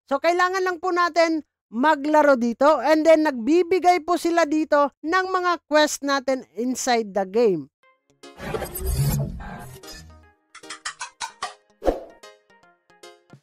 So kailangan lang po natin maglaro dito and then nagbibigay po sila dito ng mga quest natin inside the game.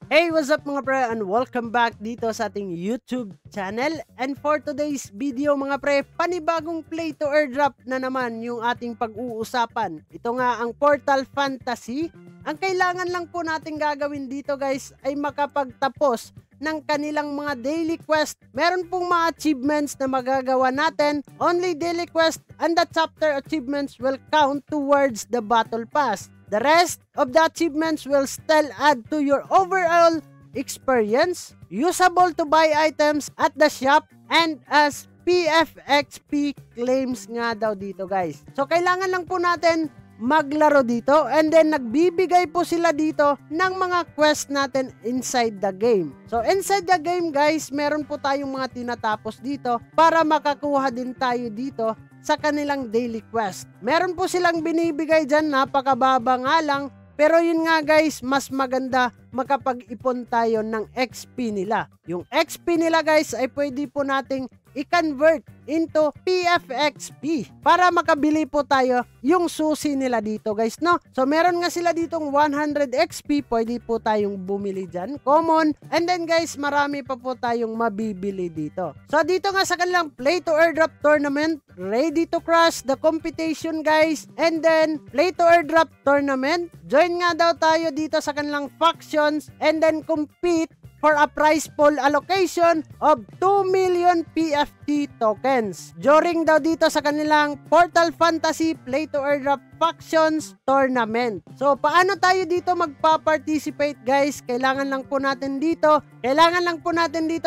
Hey, what's up mga pre, and welcome back dito sa ating YouTube channel. And for today's video mga pre, panibagong play to airdrop na naman yung ating pag-uusapan. Ito nga ang Portal Fantasy. Ang kailangan lang po natin gagawin dito guys ay makapagtapos ng kanilang mga daily quest. Meron pong mga achievements na magagawa natin. Only daily quest and the chapter achievements will count towards the battle pass. The rest of the achievements will still add to your overall experience, usable to buy items at the shop, and as PFXP claims nga daw dito guys. So kailangan lang po natin maglaro dito and then nagbibigay po sila dito ng mga quest natin inside the game. So inside the game guys, meron po tayong mga tinatapos dito para makakuha din tayo dito sa kanilang daily quest. Meron po silang binibigay dyan, napakababa nga lang, pero yun nga guys, mas maganda makapag-ipon tayo ng XP nila. Yung XP nila guys ay pwede po nating i-convert into PFXP para makabili po tayo yung susi nila dito guys, no? So meron nga sila ditong 100 XP, pwede po tayong bumili dyan, common, and then guys, marami pa po tayong mabibili dito. So dito nga sa kanilang play to airdrop tournament, ready to crush the competition guys, and then play to airdrop tournament, join nga daw tayo dito sa kanilang factions, and then compete for a prize pool allocation of 2 million PFT tokens during daw dito sa kanilang Portal Fantasy Play to Airdrop Factions Tournament. So paano tayo dito magpa-participate guys? Kailangan lang po natin dito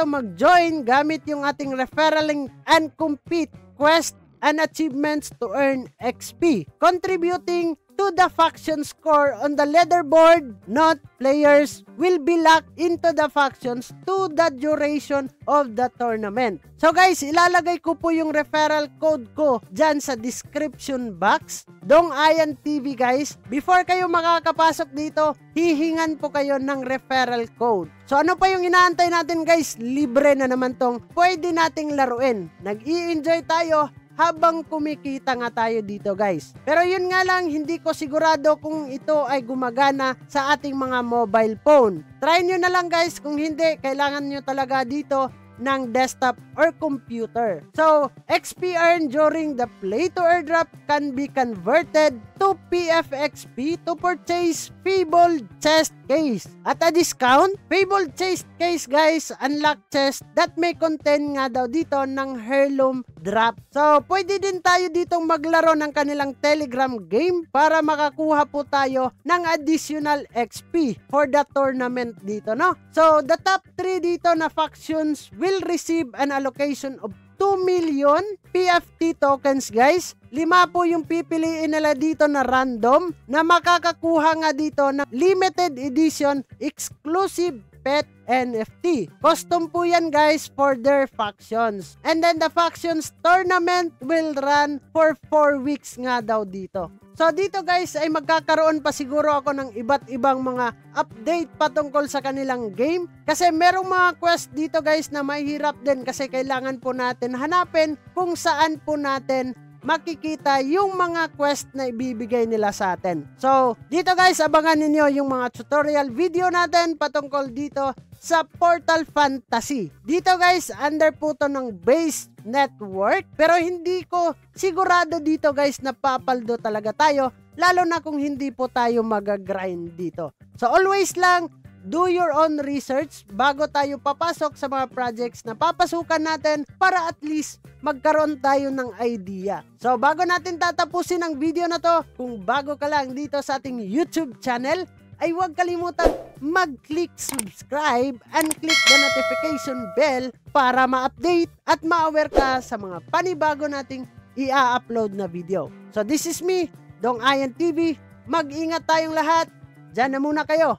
mag-join gamit yung ating referral link and compete quest and achievements to earn XP, contributing to the faction score on the leaderboard. Not players will be locked into the factions to the duration of the tournament. So guys, ilalagay ko po yung referral code ko dyan sa description box. Dong Ayan TV guys. Before kayo makakapasok dito, hihingan po kayo ng referral code. So ano pa yung inaantay natin guys? Libre na naman tong pwede nating laruin. Nag-i-enjoy tayo habang kumikita nga tayo dito guys. Pero yun nga lang, hindi ko sigurado kung ito ay gumagana sa ating mga mobile phone. Try nyo na lang guys, kung hindi, kailangan nyo talaga dito ng desktop or computer. So, XP earned during the play to airdrop can be converted to PFXP to purchase Fabled Chest Case. At a discount, Fabled Chest Case guys, unlock chest that may contain nga daw dito ng heirloom drop. So, pwede din tayo ditong maglaro ng kanilang Telegram game para makakuha po tayo ng additional XP for the tournament dito, no? So, the top 3 dito na factions will receive an allocation of 2 million PFT tokens guys. 5 po yung pipiliin nila dito na random na makakakuha nga dito ng limited edition exclusive pet NFT. Custom po yan guys for their factions. And then the factions tournament will run for 4 weeks nga daw dito. So dito guys ay magkakaroon pa siguro ako ng iba't ibang mga update patungkol sa kanilang game. Kasi merong mga quest dito guys na mahirap din kasi kailangan po natin hanapin kung saan po natin makikita yung mga quest na ibibigay nila sa atin. So dito guys, abangan ninyo yung mga tutorial video natin patungkol dito sa Portal Fantasy. Dito guys, under po to ng base network, pero hindi ko sigurado dito guys na papaldo talaga tayo, lalo na kung hindi po tayo mag-grind dito. So always lang, do your own research bago tayo papasok sa mga projects na papasukan natin para at least magkaroon tayo ng idea. So bago natin tatapusin ang video na to, kung bago ka lang dito sa ating YouTube channel, ay huwag kalimutan mag-click subscribe and click the notification bell para ma-update at ma-aware ka sa mga panibago nating i-upload na video. So this is me, Dong Ayan TV. Mag-ingat tayong lahat. Diyan na muna kayo.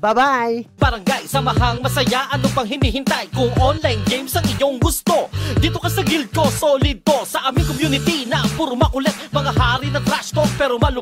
Bye-bye! Barangay, samahang masaya, ano pang hinihintay? Kung online games ang iyong gusto, dito ka sa guild ko, solid to. Sa aming community na puro makulit, mga hari na trash talk pero malupit.